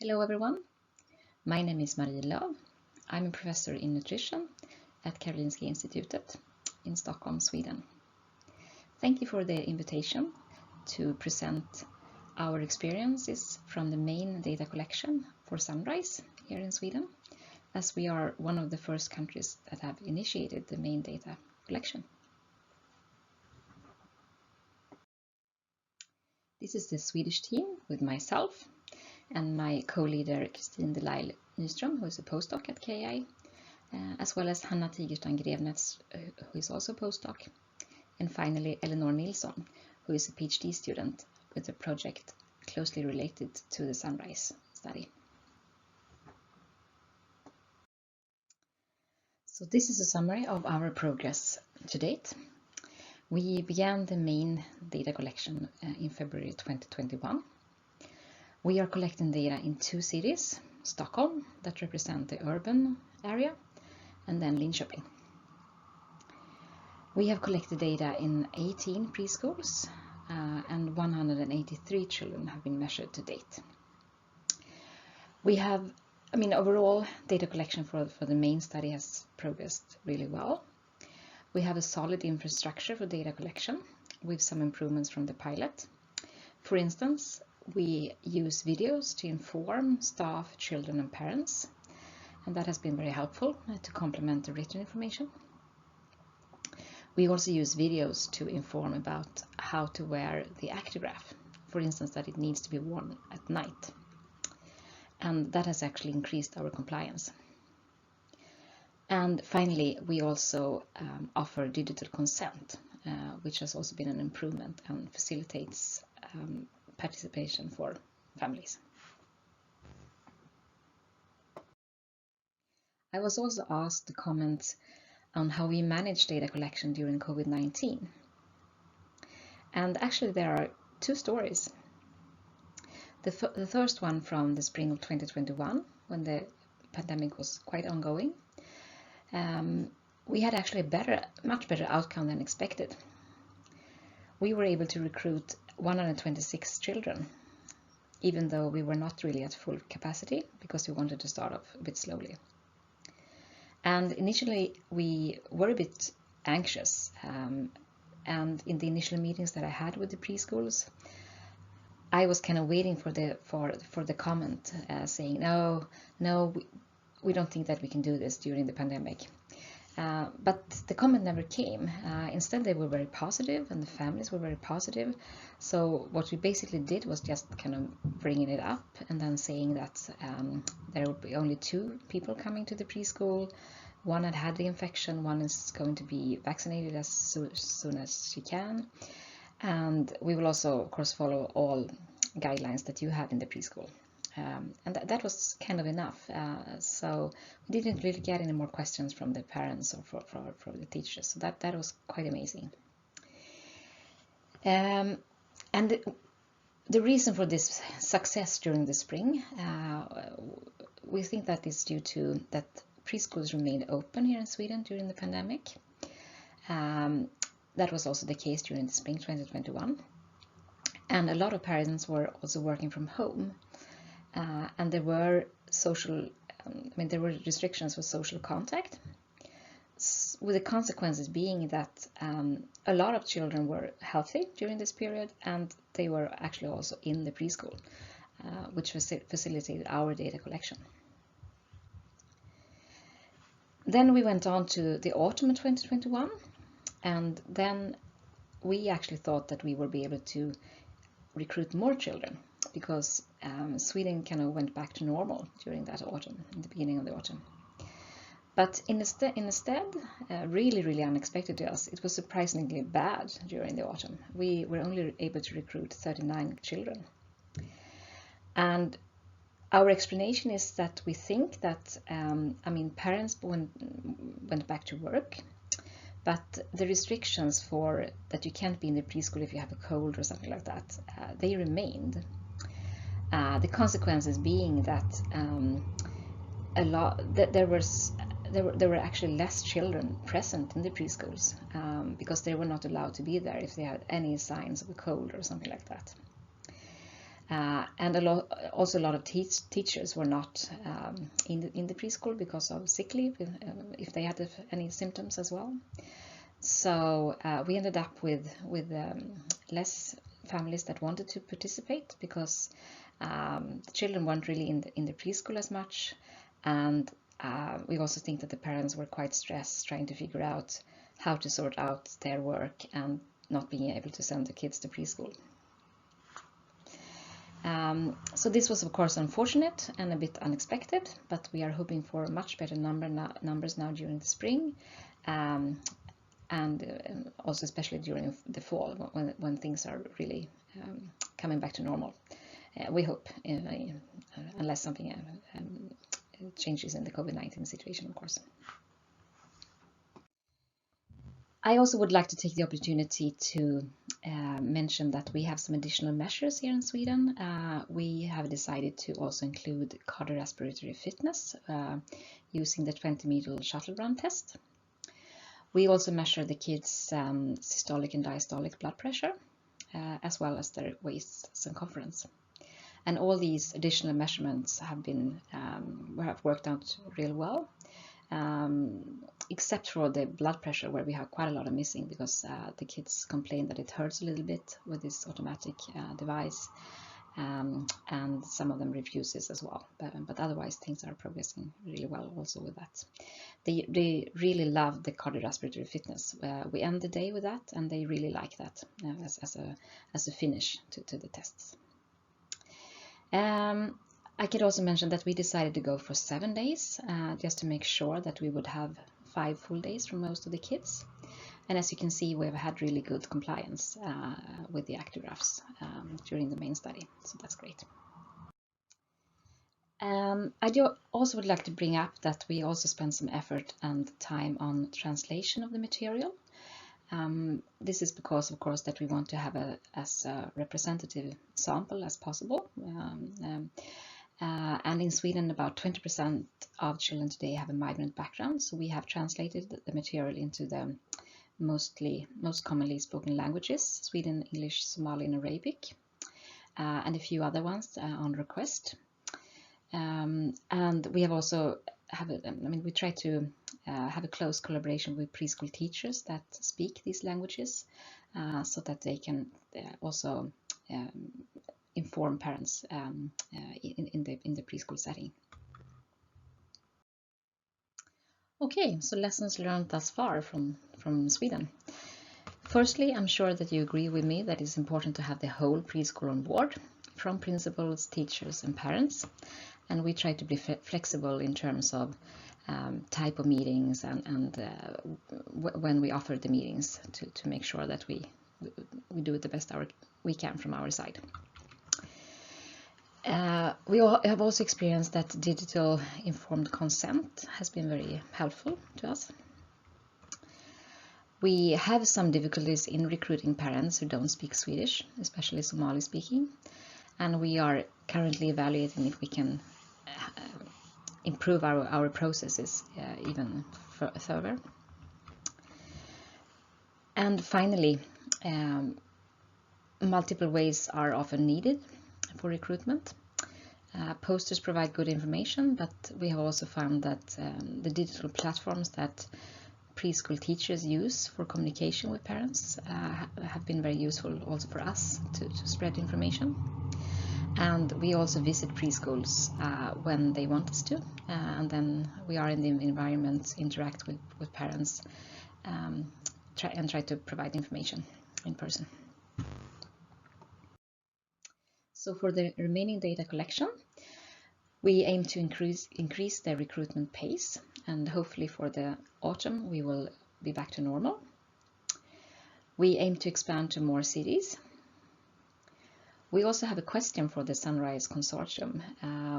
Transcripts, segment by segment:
Hello everyone, my name is Marie Löv. I'm a professor in nutrition at Karolinska Institutet in Stockholm, Sweden. Thank you for the invitation to present our experiences from the main data collection for Sunrise here in Sweden, as we are one of the first countries that have initiated the main data collection. This is the Swedish team with myself and my co-leader Kristin Delail Nyström, who is a postdoc at KI, as well as Hanna Tigerstam Grevnets, who is also a postdoc, and finally Eleanor Nilsson, who is a PhD student with a project closely related to the Sunrise study. So this is a summary of our progress to date. We began the main data collection in February 2021. We are collecting data in two cities, Stockholm, that represent the urban area, and then Linköping. We have collected data in 18 preschools and 183 children have been measured to date. We have, overall data collection for the main study has progressed really well. We have a solid infrastructure for data collection with some improvements from the pilot. For instance, we use videos to inform staff, children and parents, and that has been very helpful to complement the written information. We also use videos to inform about how to wear the actigraph, for instance that it needs to be worn at night, and that has actually increased our compliance. And finally, we also offer digital consent, which has also been an improvement and facilitates participation for families. I was also asked to comment on how we manage data collection during COVID-19. And actually there are two stories. The first one from the spring of 2021, when the pandemic was quite ongoing. We had actually a much better outcome than expected. We were able to recruit 126 children, even though we were not really at full capacity because we wanted to start off a bit slowly. And initially we were a bit anxious, and in the initial meetings that I had with the preschools, I was kind of waiting for the comment saying, no, we don't think that we can do this during the pandemic. But the comment never came. Instead, they were very positive and the families were very positive. So what we basically did was just kind of bringing it up and then saying that there will be only 2 people coming to the preschool. One had the infection, one is going to be vaccinated as soon as she can. And we will also, of course, follow all guidelines that you have in the preschool. And that was kind of enough. So we didn't really get any more questions from the parents or from the teachers. So that was quite amazing. And the reason for this success during the spring, we think that is due to that preschools remained open here in Sweden during the pandemic. That was also the case during the spring 2021. And a lot of parents were also working from home. And there were there were restrictions for social contact, with the consequences being that a lot of children were healthy during this period, and they were actually also in the preschool, which facilitated our data collection. Then we went on to the autumn of 2021, and then we actually thought that we would be able to recruit more children, because Sweden kind of went back to normal during that autumn, in the beginning of the autumn. But instead, really unexpected to us, it was surprisingly bad during the autumn. We were only able to recruit 39 children. And our explanation is that we think that, parents went back to work, but the restrictions for that you can't be in the preschool if you have a cold or something like that, they remained. The consequences being that there were actually less children present in the preschools because they were not allowed to be there if they had any signs of a cold or something like that. And also a lot of teachers were not in the preschool because of sick leave, if they had any symptoms as well. So we ended up with less families that wanted to participate because the children weren't really in the preschool as much, and we also think that the parents were quite stressed trying to figure out how to sort out their work and not being able to send the kids to preschool. So this was of course unfortunate and a bit unexpected, but we are hoping for much better numbers now during the spring, and also especially during the fall when things are really coming back to normal. We hope, unless something changes in the COVID-19 situation, of course. I also would like to take the opportunity to mention that we have some additional measures here in Sweden. We have decided to also include cardiorespiratory fitness using the 20-meter shuttle run test. We also measure the kids' systolic and diastolic blood pressure, as well as their waist circumference. And all these additional measurements have worked out real well. Except for the blood pressure, where we have quite a lot of missing because the kids complain that it hurts a little bit with this automatic device, and some of them refuses as well. But otherwise, things are progressing really well also with that. They really love the cardiorespiratory fitness. We end the day with that, and they really like that as a finish to the tests. I could also mention that we decided to go for 7 days, just to make sure that we would have 5 full days for most of the kids. And as you can see, we've had really good compliance with the actigraphs during the main study, so that's great. I also would like to bring up that we also spent some effort and time on translation of the material. This is because, of course, that we want to have as representative sample as possible. And in Sweden, about 20% of children today have a migrant background, so we have translated the material into the most commonly spoken languages: Sweden, English, Somali, and Arabic, and a few other ones on request. And we have also we try to have a close collaboration with preschool teachers that speak these languages, so that they can also inform parents in the preschool setting. Okay, so lessons learned thus far from Sweden. Firstly, I'm sure that you agree with me that it's important to have the whole preschool on board, from principals, teachers, and parents. And we try to be flexible in terms of type of meetings and when we offer the meetings to make sure that we do it the best we can from our side. We have also experienced that digital informed consent has been very helpful to us. We have some difficulties in recruiting parents who don't speak Swedish, especially Somali speaking, and we are currently evaluating if we can improve our processes even further. And finally, multiple ways are often needed for recruitment. Posters provide good information, but we have also found that the digital platforms that preschool teachers use for communication with parents have been very useful also for us to spread information. And we also visit preschools when they want us to, and then we are in the environment, interact with parents, try to provide information in person. So for the remaining data collection, we aim to increase the recruitment pace, and hopefully for the autumn we will be back to normal. We aim to expand to more cities. We also have a question for the Sunrise Consortium.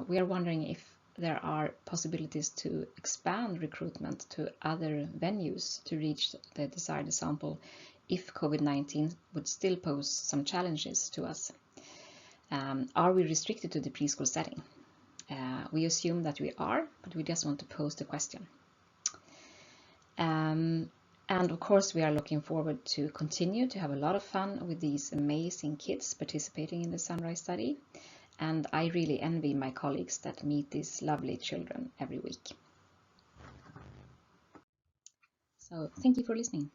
We are wondering if there are possibilities to expand recruitment to other venues to reach the desired sample if COVID-19 would still pose some challenges to us. Are we restricted to the preschool setting? We assume that we are, but we just want to pose the question. And of course, we are looking forward to continue to have a lot of fun with these amazing kids participating in the Sunrise study. And I really envy my colleagues that meet these lovely children every week. So thank you for listening.